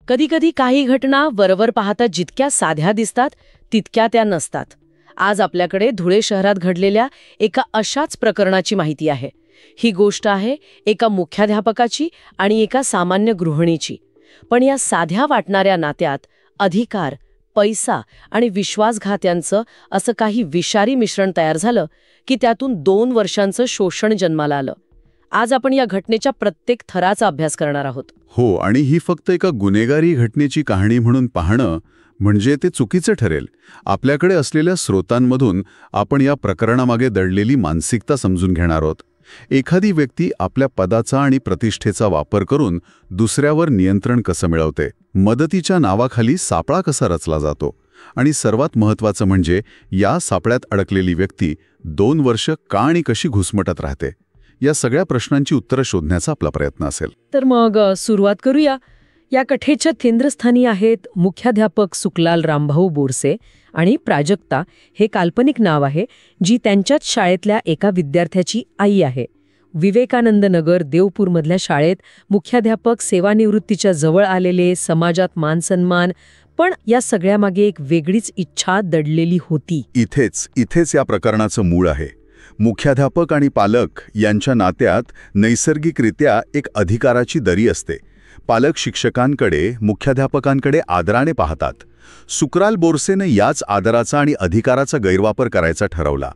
कधीकधी काही घटना वरवर पाहता जितक्या साध्या दिसतात तितक्या त्या नसतात. आज आपल्याकडे धुळे शहरात घडलेल्या एका अशाच प्रकरणाची माहिती आहे. ही गोष्ट आहे एका मुख्याध्यापकाची आणि एका सामान्य गृहिणीची. पण या साध्या वाटणाऱ्या नात्यात अधिकार, पैसा आणि विश्वासघात यांचं असं काही विषारी मिश्रण तयार झालं की त्यातून 2 वर्षांचं शोषण जन्माला आलं. आज आपण या घटनेच्या प्रत्येक थराचा अभ्यास करणार आहोत. हो, आणि ही फक्त एका गुन्हेगारी घटनेची कहाणी म्हणून पाहणं म्हणजे ते चुकीचं ठरेल. आपल्याकडे असलेल्या स्रोतांमधून आपण या प्रकरणामागे दडलेली मानसिकता समजून घेणार आहोत. एखादी व्यक्ती आपल्या पदाचा आणि प्रतिष्ठेचा वापर करून दुसऱ्यावर नियंत्रण कसं मिळवते, मदतीच्या नावाखाली सापळा कसा रचला जातो, आणि सर्वात महत्त्वाचं म्हणजे या सापळ्यात अडकलेली व्यक्ती 2 वर्ष का आणि कशी घुसमटत राहते, या सगळ्या प्रश्नांची उत्तरं शोधण्याचा आपला प्रयत्न असेल. तर मग सुरुवात करूया. या कथेच्या केंद्रस्थानी आहेत मुख्याध्यापक सुखलाल रामभाऊ बोरसे आणि प्राजक्ता, हे काल्पनिक नाव आहे, जी त्यांच्याच शाळेतल्या एका विद्यार्थ्याची आई आहे. विवेकानंद नगर देवपूरमधल्या शाळेत मुख्याध्यापक, सेवानिवृत्तीच्या जवळ आलेले, समाजात मानसन्मान, पण या सगळ्यामागे एक वेगळीच इच्छा दडलेली होती. इथेच या प्रकरणाचं मूळ आहे. मुख्याध्यापक आणि पालक यांच्या नात्यात नैसर्गिकरित्या एक अधिकाराची दरी असते. पालक शिक्षकांकडे, मुख्याध्यापकांकडे आदराने पाहतात. सुखलाल बोरसेने याच आदराचा आणि अधिकाराचा गैरवापर करायचा ठरवला.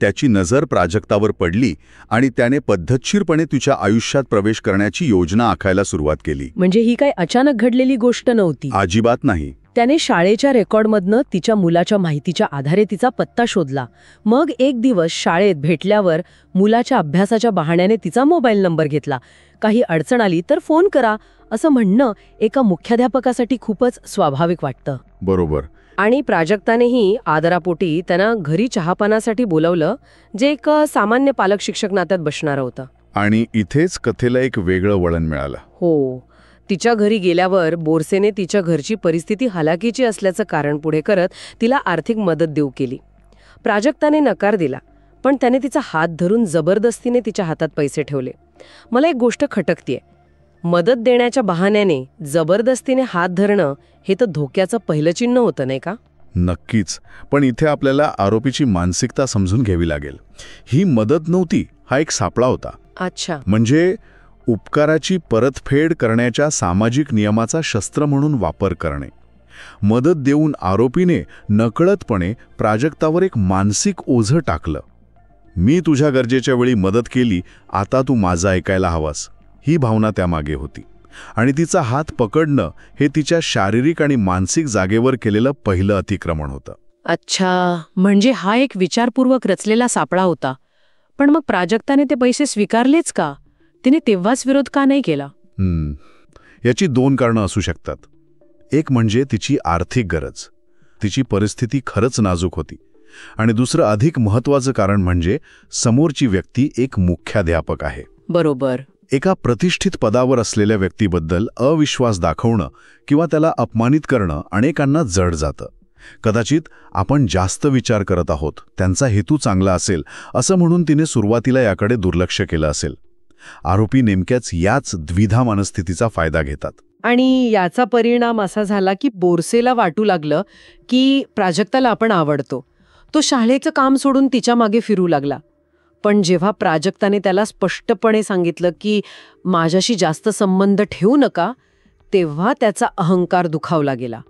त्याची नजर प्राजक्तावर पडली आणि त्याने पद्धतशीरपणे तिच्या आयुष्यात प्रवेश करण्याची योजना आखायला सुरुवात केली. म्हणजे ही काय अचानक घडलेली गोष्ट नव्हती. अजिबात नाही. त्याने शाळेच्या रेकॉर्डमधनं तिच्या मुलाच्या माहितीच्या आधारे तिचा पत्ता शोधला. मग एक दिवस शाळेत भेटल्यावर मुलाच्या अभ्यासाच्या बहाण्याने तिचा मोबाईल नंबर घेतला. काही अडचण आली तर फोन करा, असं म्हणणं एका मुख्याध्यापकासाठी खूपच स्वाभाविक वाटतं. बरोबर. आणि प्राजक्तानेही आदरापोटी त्यांना घरी चहापानासाठी बोलवलं, जे एक सामान्य पालक शिक्षक नात्यात बसणार होतं. आणि इथेच कथेला एक वेगळं वळण मिळालं. हो. तिच्या घरी गेल्यावर बोरसेने तिच्या घरची परिस्थिती हलाखीची असल्याचं कारण पुढे करत तिला आर्थिक मदत देऊ केली. प्राजक्ताने नकार दिला, पण त्याने तिचा हात धरून जबरदस्तीने तिच्या हातात पैसे ठेवले. मला एक गोष्ट खटकतीये. मदत देण्याच्या बहाण्याने जबरदस्तीने हात धरणं हे तर धोक्याचं पहिलं चिन्ह होतं, नाही का? नक्कीच. पण इथे आपल्याला आरोपीची मानसिकता समजून घ्यावी लागेल. ही मदत नव्हती, हा एक सापळा होता. अच्छा. म्हणजे उपकाराची परतफेड करण्याच्या सामाजिक नियमाचा शस्त्र म्हणून वापर करणे. मदत देऊन आरोपीने नकळतपणे प्राजक्तावर एक मानसिक ओझं टाकलं. मी तुझ्या गरजेच्या वेळी मदत केली, आता तू माझं ऐकायला हवास, ही भावना त्यामागे होती. आणि तिचा हात पकडणं हे तिच्या शारीरिक आणि मानसिक जागेवर केलेलं पहिलं अतिक्रमण होतं. अच्छा, म्हणजे हा एक विचारपूर्वक रचलेला सापळा होता. पण मग प्राजक्ताने ते पैसे स्वीकारलेच का? तिने तेव्हाच विरोध का नाही केला? याची 2 कारणं असू शकतात. एक म्हणजे तिची आर्थिक गरज. तिची परिस्थिती खरंच नाजूक होती. आणि दुसरं अधिक महत्त्वाचं कारण म्हणजे समोरची व्यक्ती एक मुख्याध्यापक आहे. बरोबर. एका प्रतिष्ठित पदावर असलेल्या व्यक्तीबद्दल अविश्वास दाखवणं किंवा त्याला अपमानित करणं अनेकांना जड जातं. कदाचित आपण जास्त विचार करत आहोत, त्यांचा हेतू चांगला असेल असं म्हणून तिने सुरुवातीला याकडे दुर्लक्ष केलं असेल. आरोपी नेमक्याच याच द्विधा मनस्थितीचा फायदा घेतात. आणि याचा परिणाम असा झाला की बोरसेला वाटू लागलं की प्राजक्ताला आपण आवडतो. तो शाळेचं काम सोडून तिच्या मागे फिरू लागला. पण जेव्हा प्राजक्ताने त्याला स्पष्टपणे सांगितलं की माझ्याशी जास्त संबंध ठेवू नका, तेव्हा त्याचा अहंकार दुखावला गेला.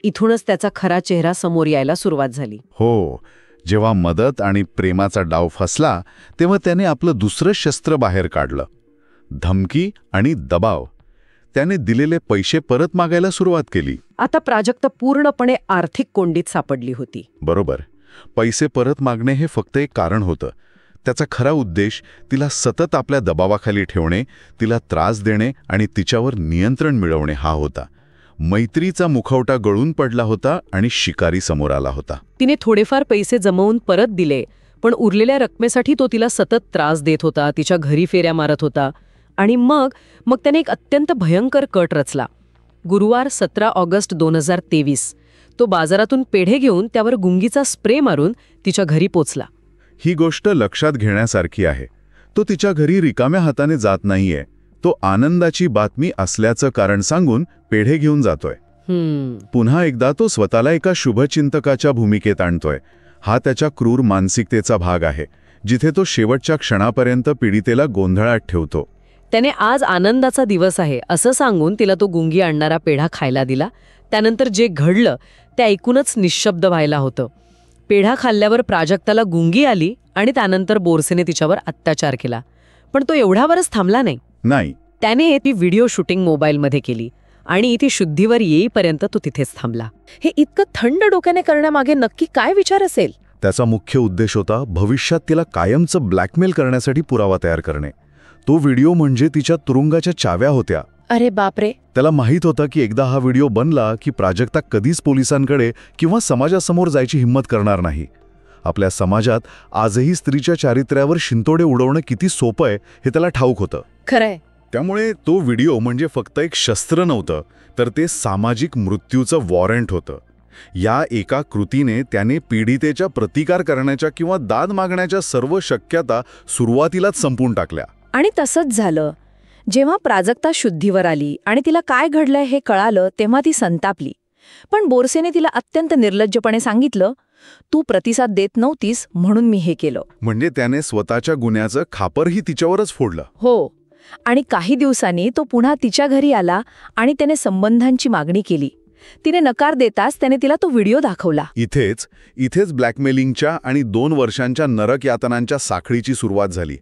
इथूनच त्याचा खरा चेहरा समोर यायला सुरुवात झाली. हो. जेव्हा मदत आणि प्रेमाचा डाव फसला तेव्हा त्याने आपलं दुसरं शस्त्र बाहेर काढलं, धमकी आणि दबाव. त्याने दिलेले पैसे परत मागायला सुरुवात केली. आता प्राजक्ता पूर्णपणे आर्थिक कोंडीत सापडली होती. बरोबर. पैसे परत मागणे हे फक्त एक कारण होतं. त्याचा खरा उद्देश तिला सतत आपल्या दबावाखाली ठेवणे, तिला त्रास देणे आणि तिच्यावर नियंत्रण मिळवणे हा होता. मैत्रीचा मुखवटा गळून पडला होता आणि शिकारी समोर आला होता. तिने थोडेफार पैसे जमवून परत दिले, पण उरलेल्या रकमेसाठी तो तिला सतत त्रास देत होता, तिच्या घरी फेऱ्या मारत होता. आणि मग त्याने एक अत्यंत भयंकर कट रचला. गुरुवार 17 ऑगस्ट 2023 तो बाजारातून पेढे घेऊन त्यावर गुंगीचा स्प्रे मारून तिच्या घरी पोचला. ही गोष्ट लक्षात घेण्यासारखी आहे. तो तिच्या घरी रिकाम्या हाताने जात नाहीये. तो आनंदाची बातमी असल्याचं कारण सांगून पेढे घेऊन जातोय. पुन्हा एकदा तो स्वतःला एका शुभचिंतकाच्या भूमिकेत आणतोय. हा त्याच्या क्रूर मानसिकतेचा भाग आहे, जिथे तो शेवटच्या क्षणापर्यंत पीडितेला गोंधळात ठेवतो. त्याने आज आनंदाचा दिवस आहे असं सांगून तिला तो गुंगी आणणारा पेढा खायला दिला. त्यानंतर जे घडलं ते ऐकूनच निःशब्द व्हायला होतं. पेढा खाल्ल्यावर प्राजक्ताला गुंगी आली आणि त्यानंतर बोरसेने तिच्यावर अत्याचार केला. पण तो एवढ्यावरच थांबला नाही. त्याने ती व्हिडिओ शूटिंग मोबाईलमध्ये केली आणि ती शुद्धीवर येईपर्यंत तो तिथेच थांबला. हे इतकं थंड डोक्याने करण्यामागे नक्की काय विचार असेल? त्याचा मुख्य उद्देश होता भविष्यात तिला कायमचं ब्लॅकमेल करण्यासाठी पुरावा तयार करणे. तो व्हिडिओ म्हणजे तिच्या तुरुंगाच्या चाव्या होत्या. अरे बापरे. त्याला माहीत होतं की एकदा हा व्हिडिओ बनला की प्राजक्ता कधीच पोलिसांकडे किंवा समाजासमोर जायची हिंमत करणार नाही. आपल्या समाजात आजही स्त्रीच्या चारित्र्यावर शिंतोडे उडवणं किती सोपं आहे हे त्याला ठाऊक होतं. खरंय. त्यामुळे तो व्हिडिओ म्हणजे फक्त एक शस्त्र नव्हतं, तर ते सामाजिक मृत्यूचं वॉरंट होतं. या एका कृतीने त्याने पीडितेच्या प्रतिकार करण्याच्या किंवा दाद मागण्याच्या सर्व शक्यता सुरुवातीलाच संपून टाकल्या. आणि तसंच झालं. जेव्हा प्राजक्ता शुद्धीवर आली आणि तिला काय घडलंय हे कळालं तेव्हा ती संतापली. पण बोरसेने तिला अत्यंत निर्लज्जपणे सांगितलं, तू प्रतिसाद देत नव्हतीस म्हणून मी हे केलं. म्हणजे त्याने स्वतःच्या गुन्ह्याचं खापरही तिच्यावरच फोडलं. हो. आणि काही दिवसांनी तो पुन्हा तिच्या घरी आला आणि त्याने संबंधांची मागणी केली. तिने नकार देताच त्याने तिला तो व्हिडिओ दाखवला. इथेच ब्लॅकमेलिंगच्या आणि 2 वर्षांच्या नरक यातनांच्या साखळीची सुरुवात झाली.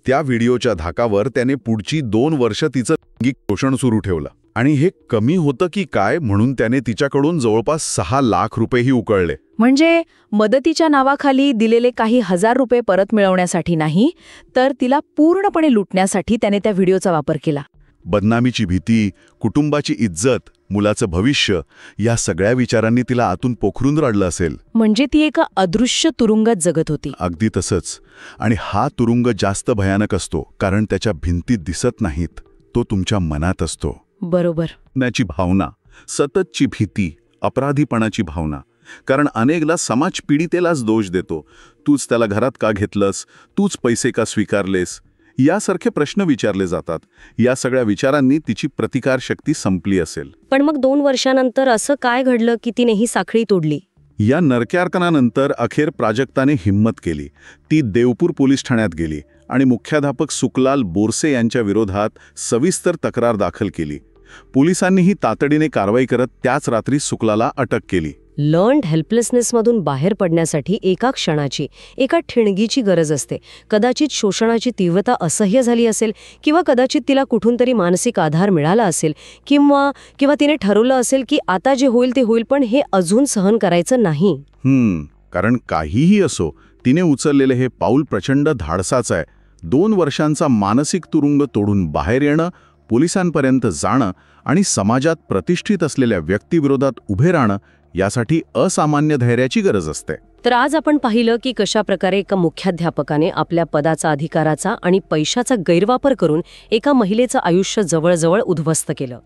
त्या व्हिडिओच्या धाकावर त्याने पुढची 2 वर्ष तिचं लैंगिक शोषण सुरू ठेवलं. आणि हे कमी होतं की काय म्हणून त्याने तिच्याकडून जवळपास 6 लाख रुपयेही उकळले. म्हणजे मदतीच्या नावाखाली दिलेले काही हजार रुपये परत मिळवण्यासाठी नाही, तर तिला पूर्णपणे लुटण्यासाठी त्याने त्या व्हिडिओचा वापर केला. बदनामीची भीती, कुटुंबाची इज्जत, मुलाचं भविष्य या सगळ्या विचारांनी तिला आतून पोखरून रडलं असेल. म्हणजे ती एका अदृश्य तुरुंगात जगत होती. अगदी तसंच. आणि हा तुरुंग जास्त भयानक असतो कारण त्याच्या भिंती दिसत नाहीत, तो तुमच्या मनात असतो. बरोबर. त्याची भावना, सततची भीती, अपराधीपणाची भावना. कारण अनेकदा समाज पीडितेलाच दोष देतो. तूच त्याला घरात का घेतलंस, तूच पैसे का स्वीकारलेस, यासारखे प्रश्न विचारले जातात. या सगळ्या विचारांनी तिची प्रतिकारशक्ती संपली असेल. पण मग 2 वर्षानंतर असं काय घडलं की तिने ही साखळी तोडली? या नरक्यार्पणानंतर अखेर प्राजक्ताने हिंमत केली. ती देवपूर पोलीस ठाण्यात गेली आणि मुख्याध्यापक सुखलाल बोरसे यांच्या विरोधात सविस्तर तक्रार दाखल केली. पोलिसांनीही तातडीने कारवाई करत त्याच रात्री सुखलाला अटक केली. लर्न्ड हेल्पलेसनेसमधून बाहेर पडण्यासाठी एका क्षणाची, एका ठिणगीची गरज असते. कदाचित शोषणाची तीव्रता असह्य झाली असेल, किंवा कदाचित तिला कुठून तरी मानसिक आधार मिळाला असेल, किंवा तिने ठरवलं असेल की आता जे होईल ते होईल, पण हे अजून सहन करायचं नाही. कारण काहीही असो, तिने उचललेले हे पाऊल प्रचंड धाडसाचं आहे. 2 वर्षांचा मानसिक तुरुंग तोडून बाहेर येणं, पोलिसांपर्यंत जाणं आणि समाजात प्रतिष्ठित असलेल्या व्यक्तीविरोधात उभे राहणं, यासाठी असामान्य धैर्याची गरज असते. तर आज आपण पाहिलं की कशा प्रकारे एका मुख्याध्यापकाने आपल्या पदाचा, अधिकाराचा आणि पैशाचा गैरवापर करून एका महिलेचं आयुष्य जवळजवळ उद्ध्वस्त केलं.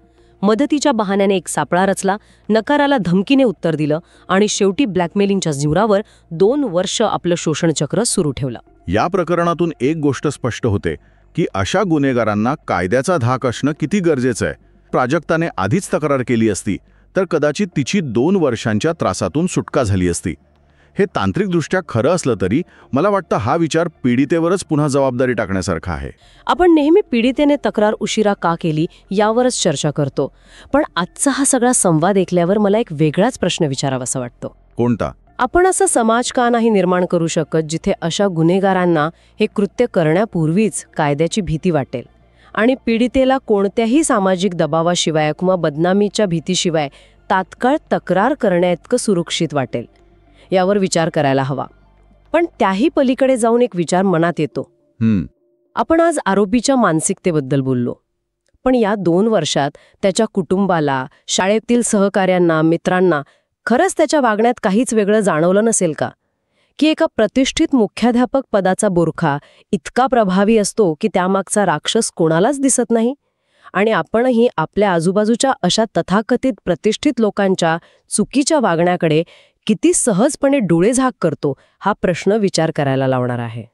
मदतीच्या बहाण्याने एक सापळा रचला, नकाराला धमकीने उत्तर दिलं आणि शेवटी ब्लॅकमेलिंगच्या जोरावर 2 वर्ष आपलं शोषणचक्र सुरू ठेवलं. या प्रकरणातून एक गोष्ट स्पष्ट होते की अशा गुन्हेगारांना कायद्याचा धाक असणं किती गरजेचं आहे. प्राजक्ताने आधीच तक्रार केली असती तर कदाचित तिची 2 वर्षांच्या त्रासातून सुटका झाली असती. हे तांत्रिकदृष्ट्या खरं असलं तरी मला वाटतं हा विचार पीडितेवरच पुन्हा जबाबदारी टाकण्यासारखा आहे. आपण नेहमी पीडितेने तक्रार उशिरा का केली यावरच चर्चा करतो, पण आजचा हा सगळा संवाद ऐकल्यावर मला एक वेगळाच प्रश्न विचारावासा वाटतो. कोणता? आपण असा समाज का नाही निर्माण करू शकत जिथे अशा गुन्हेगारांना हे कृत्य करण्यापूर्वीच कायद्याची भीती वाटेल आणि पीडितेला कोणत्याही सामाजिक दबावाशिवाय किंवा बदनामीच्या भीतीशिवाय तात्काळ तक्रार करण्याइतकं सुरक्षित वाटेल? यावर विचार करायला हवा. पण त्याही पलीकडे जाऊन एक विचार मनात येतो. आपण आज आरोपीच्या मानसिकतेबद्दल बोललो, पण या 2 वर्षात त्याच्या कुटुंबाला, शाळेतील सहकाऱ्यांना, मित्रांना खरंच त्याच्या वागण्यात काहीच वेगळं जाणवलं नसेल का? की एका प्रतिष्ठित मुख्याध्यापक पदाचा बोरखा इतका प्रभावी असतो की त्यामागचा राक्षस कोणालाच दिसत नाही? आणि आपणही आपल्या आजूबाजूच्या अशा तथाकथित प्रतिष्ठित लोकांच्या चुकीच्या वागण्याकडे किती सहजपणे डोळे झाक करतो, हा प्रश्न विचार करायला लावणार आहे.